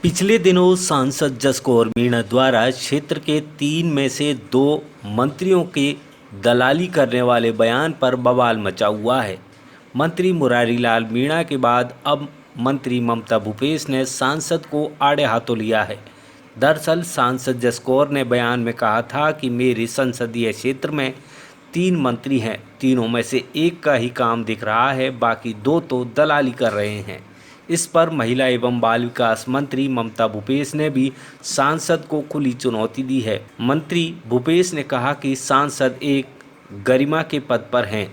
पिछले दिनों सांसद जसकौर मीणा द्वारा क्षेत्र के 3 में से 2 मंत्रियों के दलाली करने वाले बयान पर बवाल मचा हुआ है। मंत्री मुरारी लाल मीणा के बाद अब मंत्री ममता भूपेश ने सांसद को आड़े हाथों लिया है। दरअसल सांसद जसकौर ने बयान में कहा था कि मेरे संसदीय क्षेत्र में 3 मंत्री हैं, तीनों में से एक का ही काम दिख रहा है, बाकी 2 तो दलाली कर रहे हैं। इस पर महिला एवं बाल विकास मंत्री ममता भूपेश ने भी सांसद को खुली चुनौती दी है। मंत्री भूपेश ने कहा कि सांसद एक गरिमा के पद पर हैं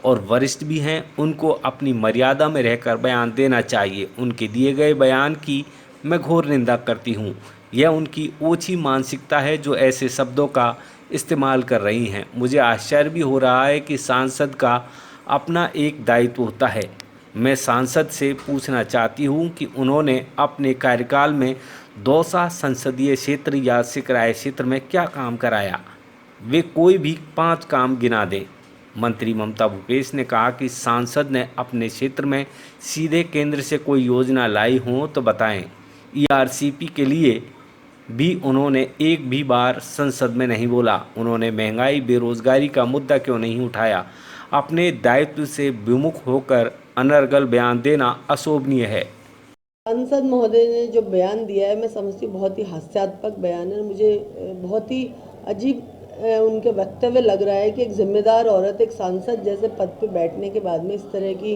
और वरिष्ठ भी हैं, उनको अपनी मर्यादा में रहकर बयान देना चाहिए। उनके दिए गए बयान की मैं घोर निंदा करती हूँ। यह उनकी ओछी मानसिकता है जो ऐसे शब्दों का इस्तेमाल कर रही हैं। मुझे आश्चर्य भी हो रहा है कि सांसद का अपना एक दायित्व होता है। मैं सांसद से पूछना चाहती हूं कि उन्होंने अपने कार्यकाल में दौसा संसदीय क्षेत्र या सिकराय क्षेत्र में क्या काम कराया। वे कोई भी 5 काम गिना दें। मंत्री ममता भूपेश ने कहा कि सांसद ने अपने क्षेत्र में सीधे केंद्र से कोई योजना लाई हो तो बताएं। ईआरसीपी के लिए भी उन्होंने एक भी बार संसद में नहीं बोला। उन्होंने महंगाई बेरोजगारी का मुद्दा क्यों नहीं उठाया। अपने दायित्व से विमुख होकर अनर्गल बयान देना अशोभनीय है। सांसद महोदय ने जो बयान दिया है मैं समझती हूँ बहुत ही हास्यास्पद बयान है। मुझे बहुत ही अजीब उनके वक्तव्य लग रहा है कि एक जिम्मेदार औरत एक सांसद जैसे पद पे बैठने के बाद में इस तरह की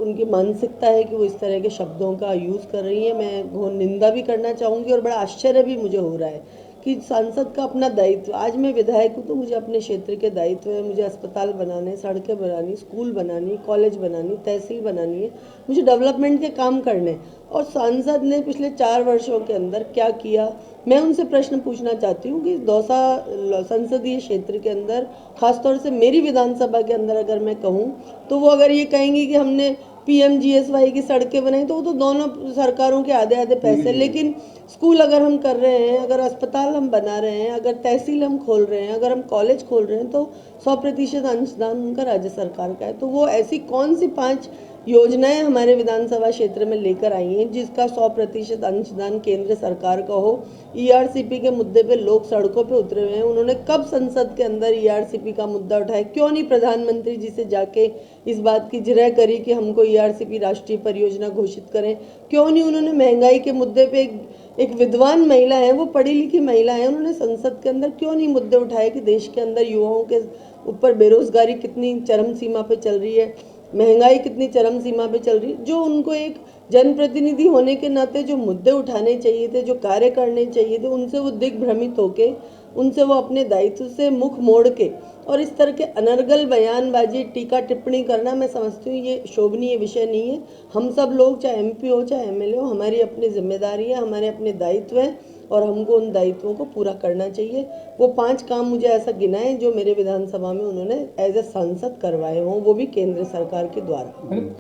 उनकी मानसिकता है कि वो इस तरह के शब्दों का यूज़ कर रही है। मैं घोर निंदा भी करना चाहूँगी और बड़ा आश्चर्य भी मुझे हो रहा है कि सांसद का अपना दायित्व, आज मैं विधायक हूँ तो मुझे अपने क्षेत्र के दायित्व है। मुझे अस्पताल बनाने, सड़कें बनानी, स्कूल बनानी, कॉलेज बनानी, तहसील बनानी है, मुझे डेवलपमेंट के काम करने। और सांसद ने पिछले 4 वर्षों के अंदर क्या किया, मैं उनसे प्रश्न पूछना चाहती हूँ कि दौसा संसदीय क्षेत्र के अंदर, खासतौर से मेरी विधानसभा के अंदर अगर मैं कहूँ तो वो अगर ये कहेंगी कि हमने पीएमजीएसवाई की सड़कें बनाई तो वो तो दोनों सरकारों के आधे आधे पैसे, लेकिन स्कूल अगर हम कर रहे हैं, अगर अस्पताल हम बना रहे हैं, अगर तहसील हम खोल रहे हैं, अगर हम कॉलेज खोल रहे हैं तो 100% अंशदान उनका राज्य सरकार का है। तो वो ऐसी कौन सी 5 योजनाएं हमारे विधानसभा क्षेत्र में लेकर आई हैं जिसका 100% अंशदान केंद्र सरकार का हो। ईआरसीपी के मुद्दे पे लोग सड़कों पे उतरे हुए हैं। उन्होंने कब संसद के अंदर ईआरसीपी का मुद्दा उठाया? क्यों नहीं प्रधानमंत्री जी से जाके इस बात की जिरह करी कि हमको ईआरसीपी राष्ट्रीय परियोजना घोषित करें? क्यों नहीं उन्होंने महंगाई के मुद्दे पे एक विद्वान महिला है, वो पढ़ी लिखी महिला है, उन्होंने संसद के अंदर क्यों नहीं मुद्दे उठाए कि देश के अंदर युवाओं के ऊपर बेरोजगारी कितनी चरम सीमा पे चल रही है, महंगाई कितनी चरम सीमा पे चल रही है। जो उनको एक जनप्रतिनिधि होने के नाते जो मुद्दे उठाने चाहिए थे, जो कार्य करने चाहिए थे, उनसे वो दिग्भ्रमित होके, उनसे वो अपने दायित्व से मुख मोड़ के और इस तरह के अनर्गल बयानबाजी, टीका टिप्पणी करना, मैं समझती हूँ ये शोभनीय विषय नहीं है। हम सब लोग, चाहे एमपी हो चाहे एमएलए हो, हमारी अपनी जिम्मेदारी है, हमारे अपने दायित्व हैं और हमको उन दायित्वों को पूरा करना चाहिए। वो 5 काम मुझे ऐसा गिनाए जो मेरे विधानसभा में उन्होंने एज ए सांसद करवाए हों, वो भी केंद्र सरकार के द्वारा।